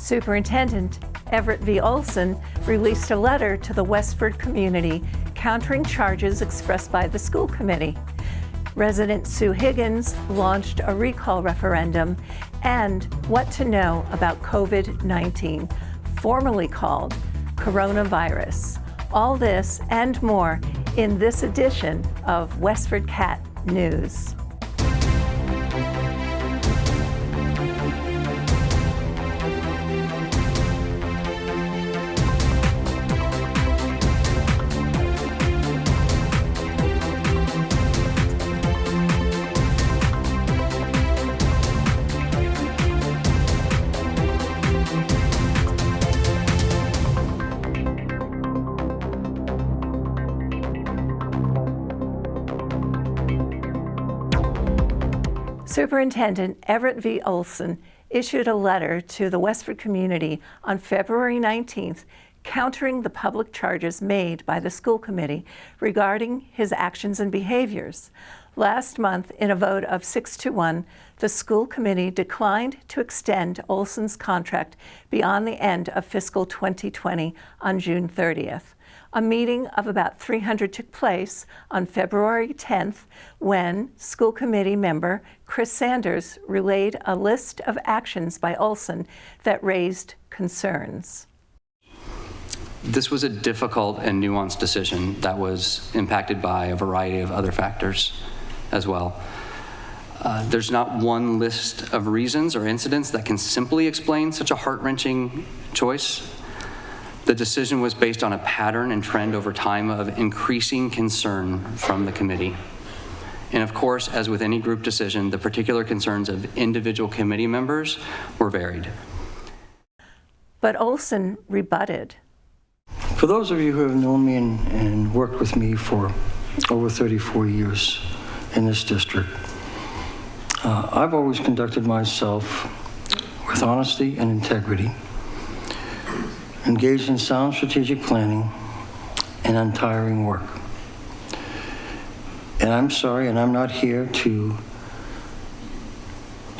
Superintendent Everett V. Olsen released a letter to the Westford community countering charges expressed by the school committee. Resident Sue Higgins launched a recall referendum, and what to know about COVID-19, formerly called coronavirus. All this and more in this edition of WestfordCAT News. Superintendent Everett V. Olsen issued a letter to the Westford community on February 19th countering the public charges made by the school committee regarding his actions and behaviors. Last month, in a vote of 6-1, the school committee declined to extend Olsen's contract beyond the end of fiscal 2020 on June 30th. A meeting of about 300 took place on February 10th when school committee member Chris Sanders relayed a list of actions by Olsen that raised concerns. This was a difficult and nuanced decision that was impacted by a variety of other factors as well. There's not one list of reasons or incidents that can simply explain such a heart-wrenching choice. The decision was based on a pattern and trend over time of increasing concern from the committee. And of course, as with any group decision, the particular concerns of individual committee members were varied. But Olsen rebutted. For those of you who have known me and worked with me for over 34 years in this district, I've always conducted myself with honesty and integrity, engaged in sound strategic planning and untiring work. And I'm sorry, and I'm not here to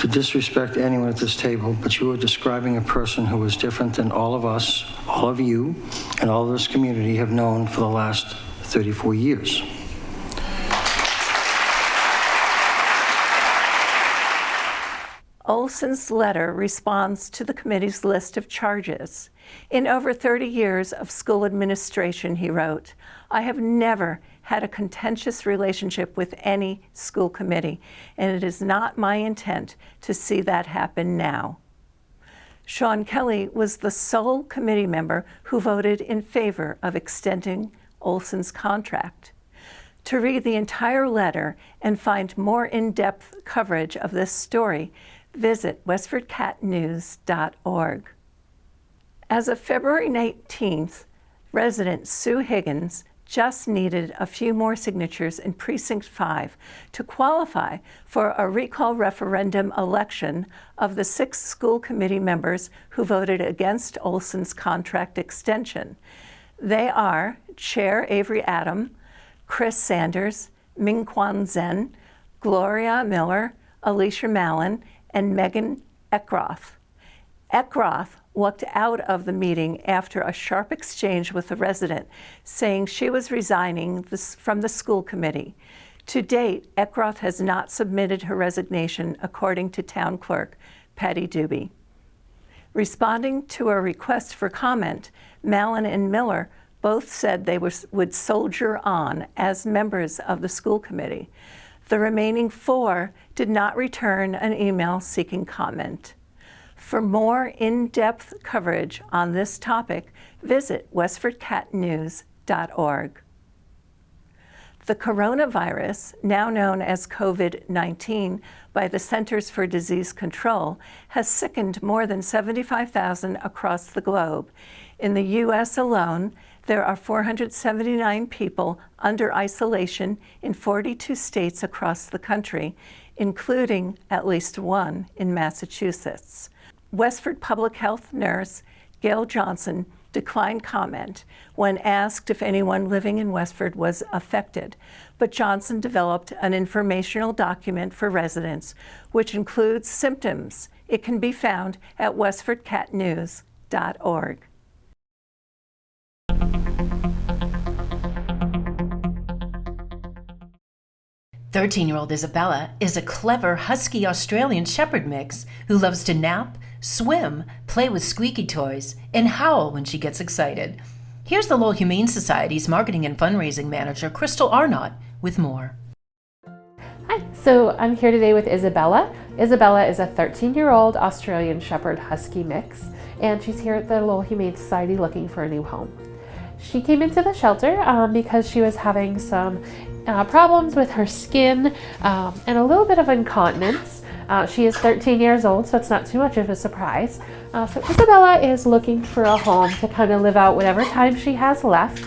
disrespect anyone at this table, but you are describing a person who is different than all of us, all of you, and all of this community have known for the last 34 years. Olsen's letter responds to the committee's list of charges. In over 30 years of school administration, he wrote, I have never had a contentious relationship with any school committee, and it is not my intent to see that happen now. Sean Kelly was the sole committee member who voted in favor of extending Olsen's contract. To read the entire letter and find more in-depth coverage of this story, visit WestfordCatNews.org. As of February 19th, resident Sue Higgins just needed a few more signatures in Precinct 5 to qualify for a recall referendum election of the 6 school committee members who voted against Olsen's contract extension. They are Chair Avery Adam, Chris Sanders, Ming-Kwan Zen, Gloria Miller, Alicia Mallon, and Megan Eckroth. Eckroth walked out of the meeting after a sharp exchange with a resident, saying she was resigning from the school committee. To date, Eckroth has not submitted her resignation, according to Town Clerk Patty Doobie. Responding to a request for comment, Mallon and Miller both said they would soldier on as members of the school committee. The remaining 4 did not return an email seeking comment. For more in-depth coverage on this topic, visit WestfordCatNews.org. The coronavirus, now known as COVID-19 by the Centers for Disease Control, has sickened more than 75,000 across the globe. In the U.S. alone, there are 479 people under isolation in 42 states across the country, including at least 1 in Massachusetts. Westford Public Health nurse Gail Johnson declined comment when asked if anyone living in Westford was affected, but Johnson developed an informational document for residents, which includes symptoms It can be found at WestfordCATnews.org. 13-year-old Isabella is a clever husky Australian Shepherd mix who loves to nap, swim, play with squeaky toys, and howl when she gets excited. Here's the Lowell Humane Society's marketing and fundraising manager, Crystal Arnott, with more. Hi, so I'm here today with Isabella. Isabella is a 13-year-old Australian Shepherd Husky mix, and she's here at the Lowell Humane Society looking for a new home. She came into the shelter because she was having some problems with her skin and a little bit of incontinence. She is 13 years old, so it's not too much of a surprise. So Isabella is looking for a home to kind of live out whatever time she has left.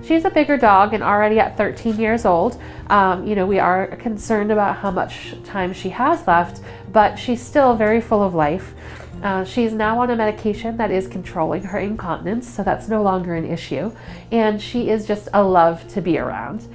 She's a bigger dog, and already at 13 years old, we are concerned about how much time she has left, but she's still very full of life. She's now on a medication that is controlling her incontinence, so that's no longer an issue, and she is just a love to be around.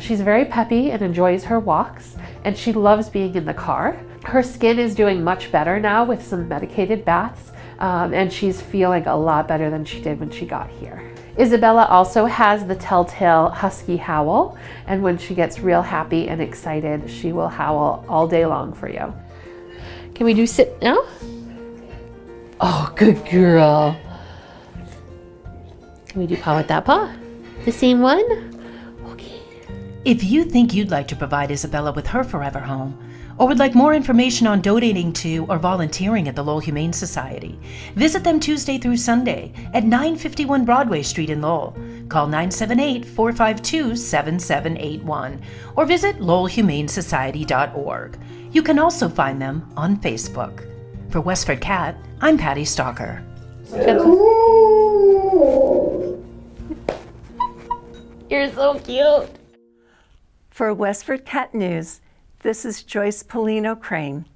She's very peppy and enjoys her walks, and she loves being in the car. Her skin is doing much better now with some medicated baths, and she's feeling a lot better than she did when she got here. Isabella also has the telltale husky howl, and when she gets real happy and excited, she will howl all day long for you. Can we do sit now? Oh, good girl. Can we do paw with that paw? The same one? Okay. If you think you'd like to provide Isabella with her forever home, or would like more information on donating to or volunteering at the Lowell Humane Society, visit them Tuesday through Sunday at 951 Broadway Street in Lowell. Call 978-452-7781 or visit lowellhumanesociety.org. You can also find them on Facebook. For Westford Cat, I'm Patty Stalker. You're so cute. For Westford Cat News, this is Joyce Polino Crane.